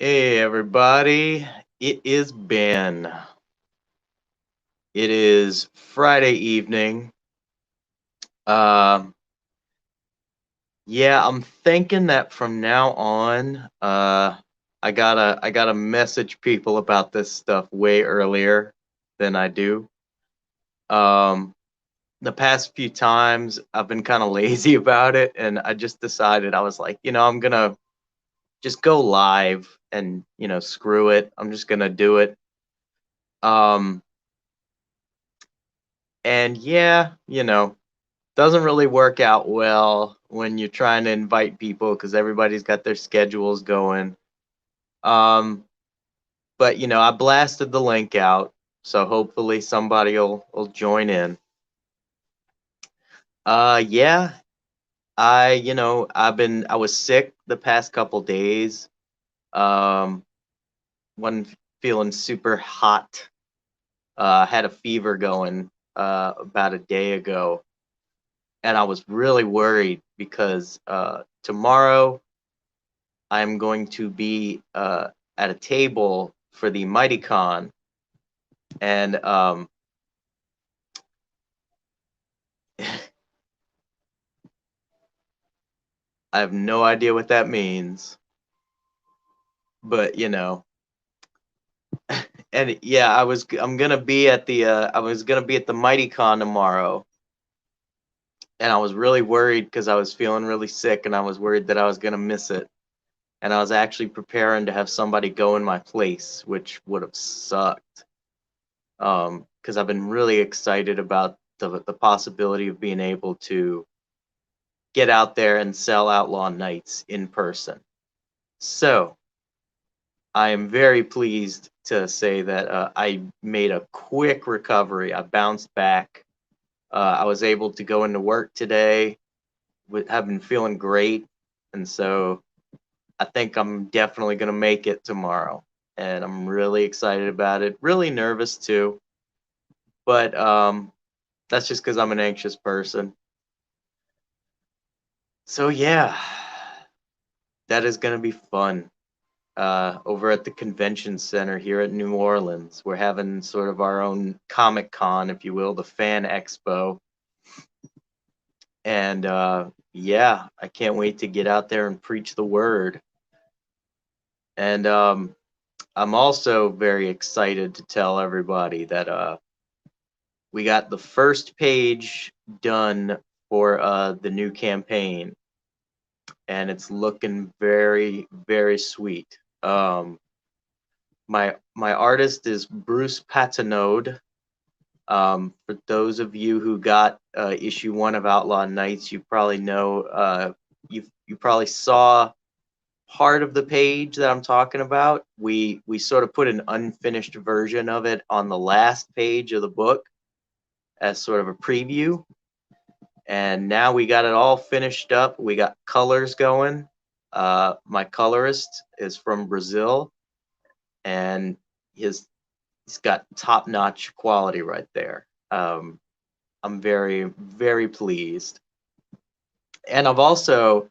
Hey everybody, it is Ben. It is Friday evening. Um, yeah, I'm thinking that from now on, I gotta message people about this stuff way earlier than I do. Um, the past few times I've been kind of lazy about it, and I just decided I was like, I'm gonna just go live and screw it. I'm just gonna do it. Um, and yeah, doesn't really work out well when you're trying to invite people because everybody's got their schedules going. Um, but I blasted the link out, so hopefully somebody will join in. Yeah, I was sick the past couple days. Um, wasn't feeling super hot. Had a fever going about a day ago, and I was really worried because tomorrow I'm going to be at a table for the MightyCon, and I have no idea what that means, but and yeah, I'm gonna be at the I was gonna be at the MightyCon tomorrow, and I was really worried because I was feeling really sick, and I was worried that I was gonna miss it, and I was actually preparing to have somebody go in my place, which would have sucked. Because I've been really excited about the possibility of being able to get out there and sell Outlaw Nights in person. So I am very pleased to say that I made a quick recovery. I bounced back. I was able to go into work today. Have been feeling great, and so I think I'm definitely going to make it tomorrow. And I'm really excited about it. Really nervous too, but that's just because I'm an anxious person. So yeah, that is going to be fun. Over at the convention center here at New Orleans. We're having sort of our own Comic Con, if you will, the Fan Expo. And yeah, I can't wait to get out there and preach the word. And I'm also very excited to tell everybody that we got the first page done for the new campaign, and it's looking very, very sweet. My artist is Bruce Patinode. For those of you who got issue 1 of Outlaw Nights, you probably know you probably saw part of the page that I'm talking about. We sort of put an unfinished version of it on the last page of the book as sort of a preview, and now we got it all finished up. We got colors going. My colorist is from Brazil, and his he's got top-notch quality right there. I'm very, very pleased. And I've also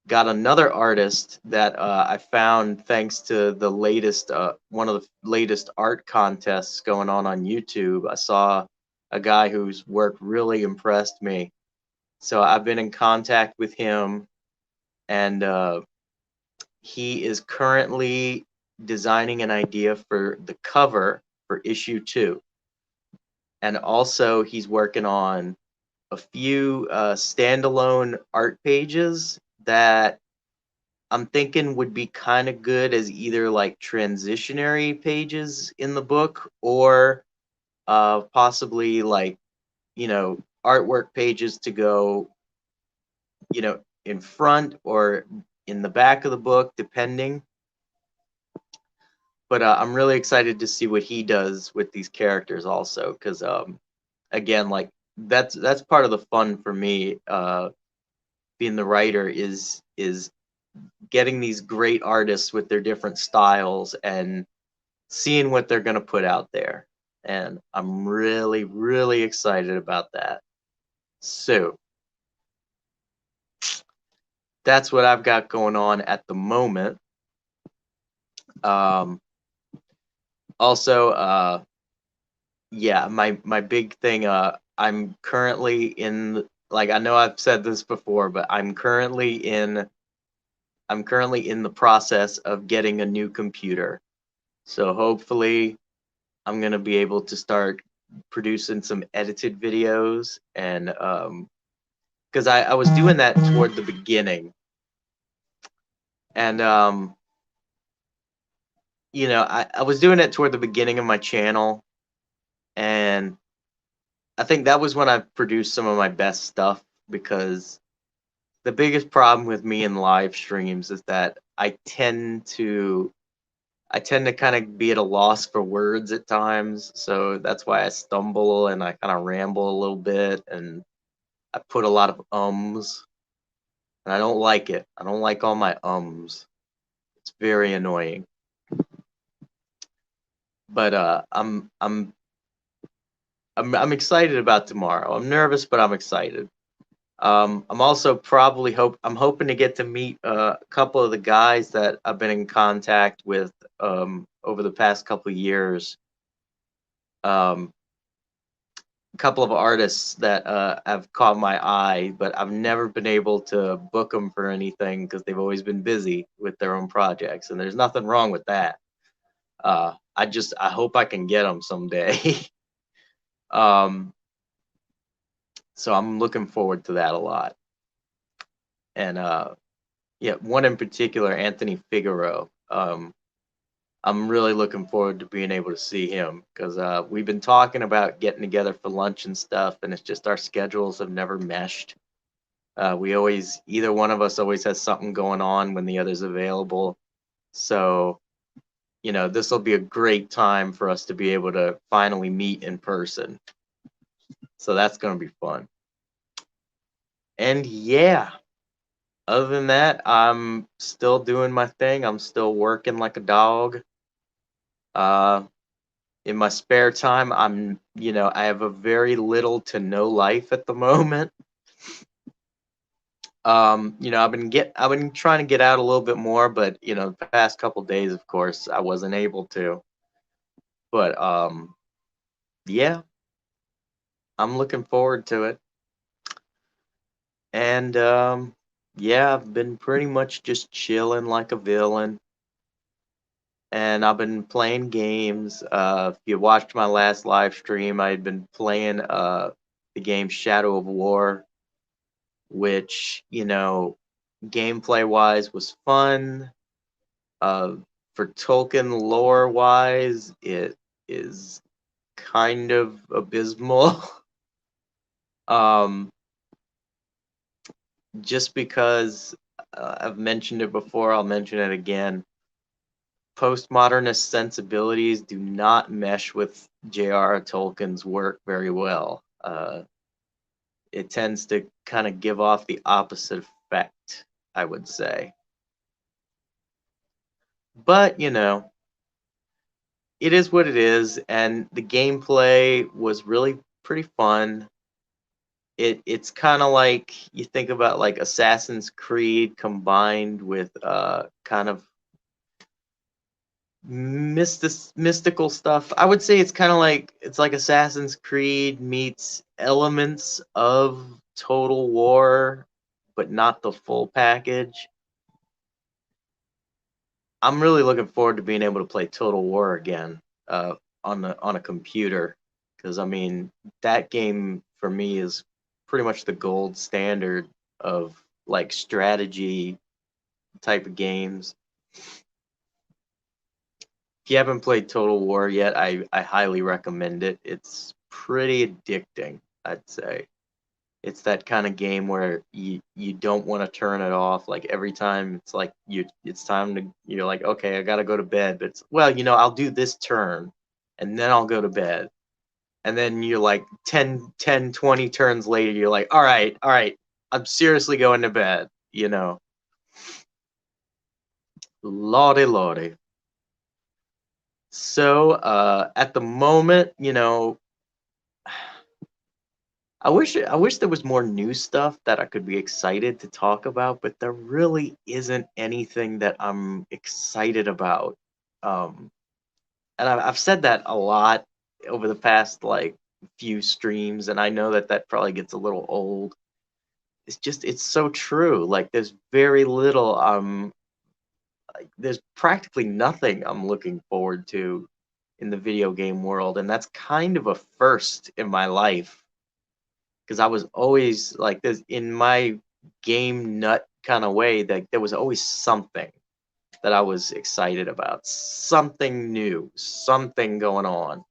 got another artist that I found thanks to the latest, one of the latest art contests going on YouTube. I saw a guy whose work really impressed me. So I've been in contact with him, and he is currently designing an idea for the cover for issue 2. And also, he's working on a few standalone art pages that I'm thinking would be kind of good as either like transitionary pages in the book or possibly like, artwork pages to go, in front or in the back of the book, depending. But I'm really excited to see what he does with these characters also, because again, like that's part of the fun for me. Being the writer is getting these great artists with their different styles and seeing what they're going to put out there. And I'm really, really excited about that. So that's what I've got going on at the moment. Um, Also, yeah, my big thing. I'm currently in, like, I know I've said this before, but I'm currently in the process of getting a new computer. So hopefully I'm gonna be able to start producing some edited videos, and because I was doing that toward the beginning, and I was doing it toward the beginning of my channel, and I think that was when I produced some of my best stuff, because the biggest problem with me in live streams is that I tend to kind of be at a loss for words at times. So that's why I stumble and I kind of ramble a little bit, and I put a lot of ums, and I don't like it. I don't like all my ums. It's very annoying. But I'm excited about tomorrow. I'm nervous, but I'm excited. I'm also I'm hoping to get to meet a couple of the guys that I've been in contact with over the past couple of years. Um, a couple of artists that have caught my eye, but I've never been able to book them for anything because they've always been busy with their own projects, and there's nothing wrong with that. I hope I can get them someday. um, so I'm looking forward to that a lot. And yeah, one in particular, Anthony Figaro. I'm really looking forward to being able to see him, because we've been talking about getting together for lunch and stuff, and it's just our schedules have never meshed. Either one of us always has something going on when the other's available. So, this will be a great time for us to be able to finally meet in person. So that's going to be fun. And yeah, other than that, I'm still doing my thing. I'm still working like a dog. Uh, in my spare time, I have a very little to no life at the moment. I've been trying to get out a little bit more, but the past couple days, of course, I wasn't able to. But yeah, I'm looking forward to it. And yeah, I've been pretty much just chilling like a villain, and I've been playing games. If you watched my last live stream, I had been playing the game Shadow of War, which, gameplay wise was fun. Uh, for Tolkien lore wise, it is kind of abysmal. um, just because I've mentioned it before, I'll mention it again. Postmodernist sensibilities do not mesh with J.R.R. Tolkien's work very well. It tends to kind of give off the opposite effect, I would say. But, it is what it is, and the gameplay was really pretty fun. It's kind of like, you think about like Assassin's Creed combined with kind of mystical stuff. I would say it's like Assassin's Creed meets elements of Total War, but not the full package. I'm really looking forward to being able to play Total War again on a computer, because I mean that game for me is pretty much the gold standard of like strategy type of games. If you haven't played Total War yet, I highly recommend it. It's pretty addicting, I'd say. It's that kind of game where you don't want to turn it off. Like every time it's like it's time to, you're like, okay, I gotta go to bed. But it's, well, I'll do this turn and then I'll go to bed. And then you're like 20 turns later, you're like, all right, I'm seriously going to bed. Lordy, lordy. So at the moment, I wish there was more new stuff that I could be excited to talk about, but there really isn't anything that I'm excited about. Um, and I've said that a lot over the past like few streams, and I know that that probably gets a little old. It's just it's so true. Like there's very little like there's practically nothing I'm looking forward to in the video game world, and that's kind of a first in my life because I was always like this in my game nut kind of way that there was always something that I was excited about, something new, something going on.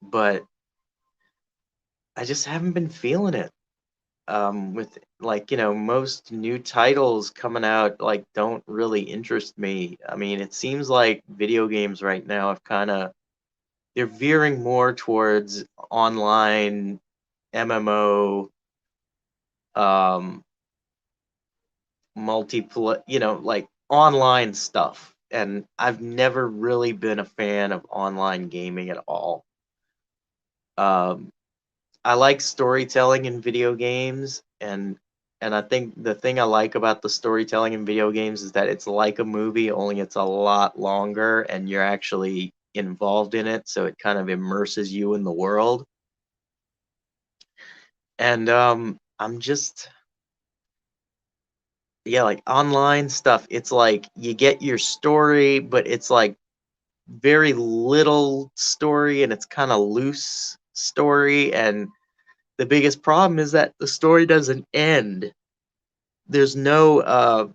But I just haven't been feeling it. With like, most new titles coming out like don't really interest me. I mean, it seems like video games right now have kind of they're veering more towards online MMO, um, multiplayer, like online stuff. And I've never really been a fan of online gaming at all. Um, I like storytelling in video games, and I think the thing I like about the storytelling in video games is that it's like a movie, only it's a lot longer, and you're actually involved in it, so it kind of immerses you in the world. And I'm just yeah, like online stuff, it's like you get your story, but it's like very little story and it's kind of loose story, and the biggest problem is that the story doesn't end. There's no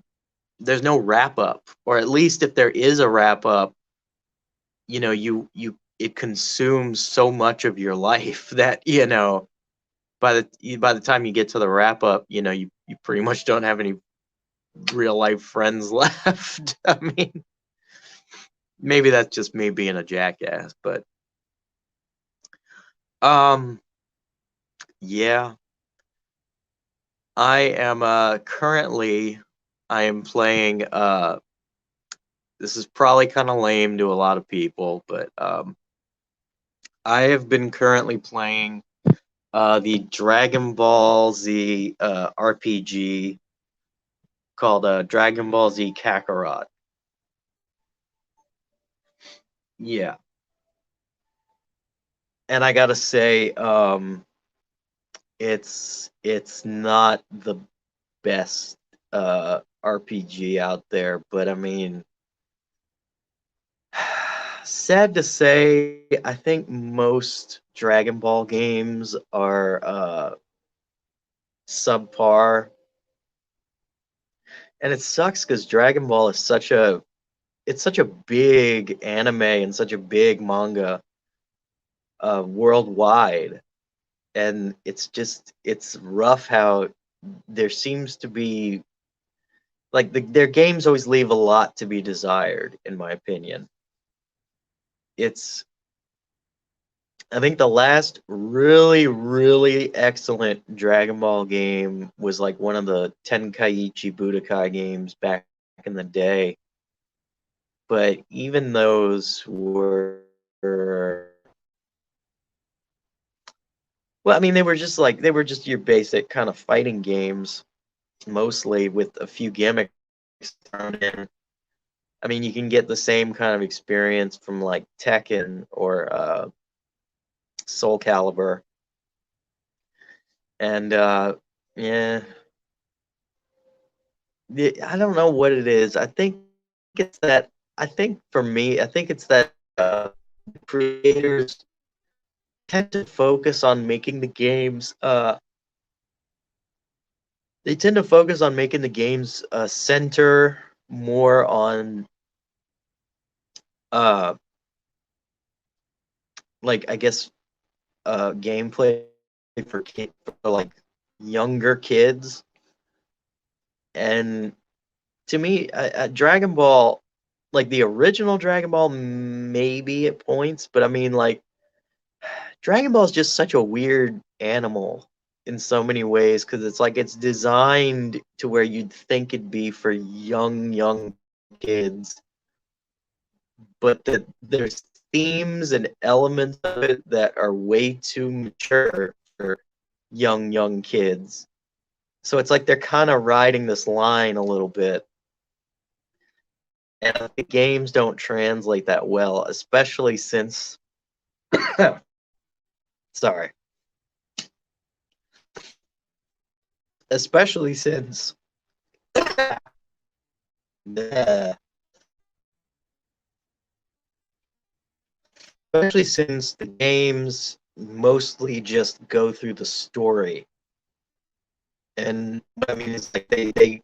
there's no wrap up, or at least if there is a wrap up, you it consumes so much of your life that by the time you get to the wrap up, you pretty much don't have any real life friends left. I mean, maybe that's just me being a jackass, but um yeah, I am currently I am playing this is probably kind of lame to a lot of people, but I have been currently playing the Dragon Ball Z RPG called Dragon Ball Z Kakarot. Yeah, and I gotta say, it's not the best RPG out there, but I mean, sad to say, I think most Dragon Ball games are subpar, and it sucks because Dragon Ball is such a big anime and such a big manga worldwide, and it's rough how there seems to be like their games always leave a lot to be desired, in my opinion. It's I think the last really, really excellent Dragon Ball game was like one of the Tenkaichi Budokai games back in the day. But even those were, well, I mean, they were just your basic kind of fighting games, mostly with a few gimmicks thrown in. I mean, you can get the same kind of experience from like Tekken or Soul Calibur. And yeah, I don't know what it is. It's that I think for me, I think it's that creators tend to focus on making the games. They tend to focus on making the games center more on uh, like I guess gameplay for like younger kids. And to me, Dragon Ball, like the original Dragon Ball, maybe at points, but I mean, like Dragon Ball is just such a weird animal in so many ways because it's like it's designed to where you'd think it'd be for young kids, but that there's themes and elements of it that are way too mature for young kids. So it's like they're kind of riding this line a little bit. And the games don't translate that well, especially since sorry. Especially since the especially since the games mostly just go through the story. And I mean, it's like they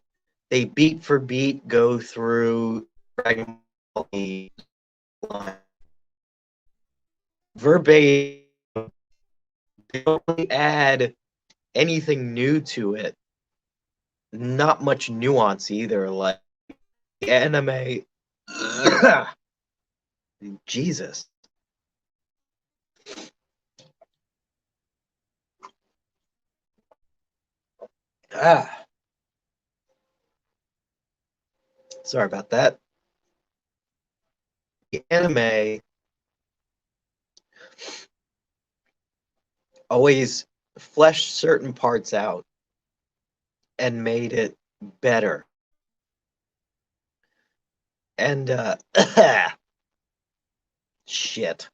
beat for beat go through Dragon Ball Z line. Verbatim. They don't really add anything new to it. Not much nuance either. Like the anime, Jesus. Ah, sorry about that. The anime always fleshed certain parts out and made it better. And shit.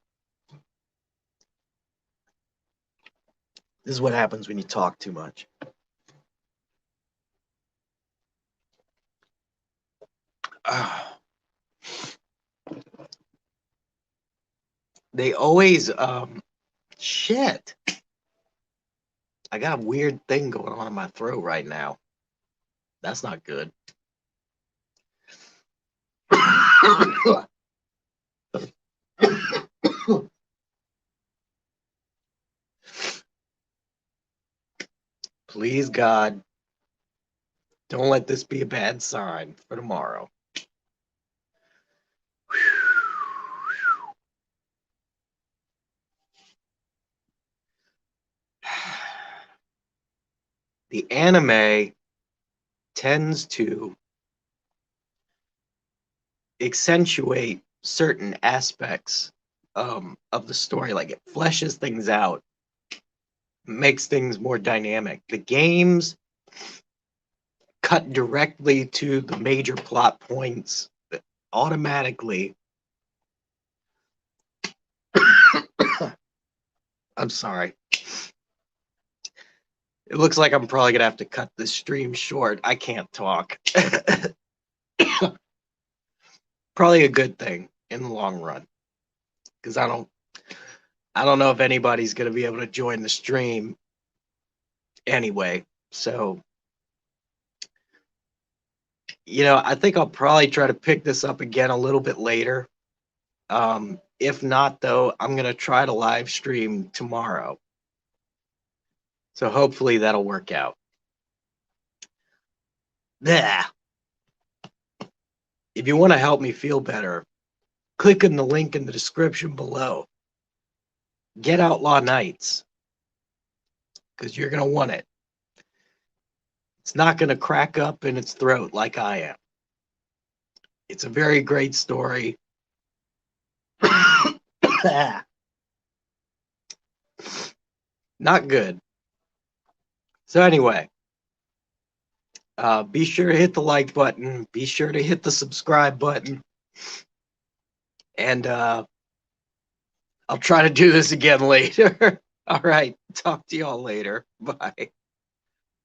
This is what happens when you talk too much. They always shit. I got a weird thing going on in my throat right now. That's not good. Please, God, don't let this be a bad sign for tomorrow. The anime tends to accentuate certain aspects of the story. Like it fleshes things out, makes things more dynamic. The games cut directly to the major plot points automatically. I'm sorry. It looks like I'm probably gonna have to cut this stream short. I can't talk. Probably a good thing in the long run, because I don't know if anybody's gonna be able to join the stream anyway. So, I think I'll probably try to pick this up again a little bit later. If not, though, I'm gonna try to live stream tomorrow. So hopefully that'll work out. Yeah. If you want to help me feel better, click on the link in the description below. Get Outlaw Nights, because you're going to want it. It's not going to crack up in its throat like I am. It's a very great story. Not good. So anyway, be sure to hit the like button. Be sure to hit the subscribe button. And I'll try to do this again later. All right. Talk to y'all later. Bye.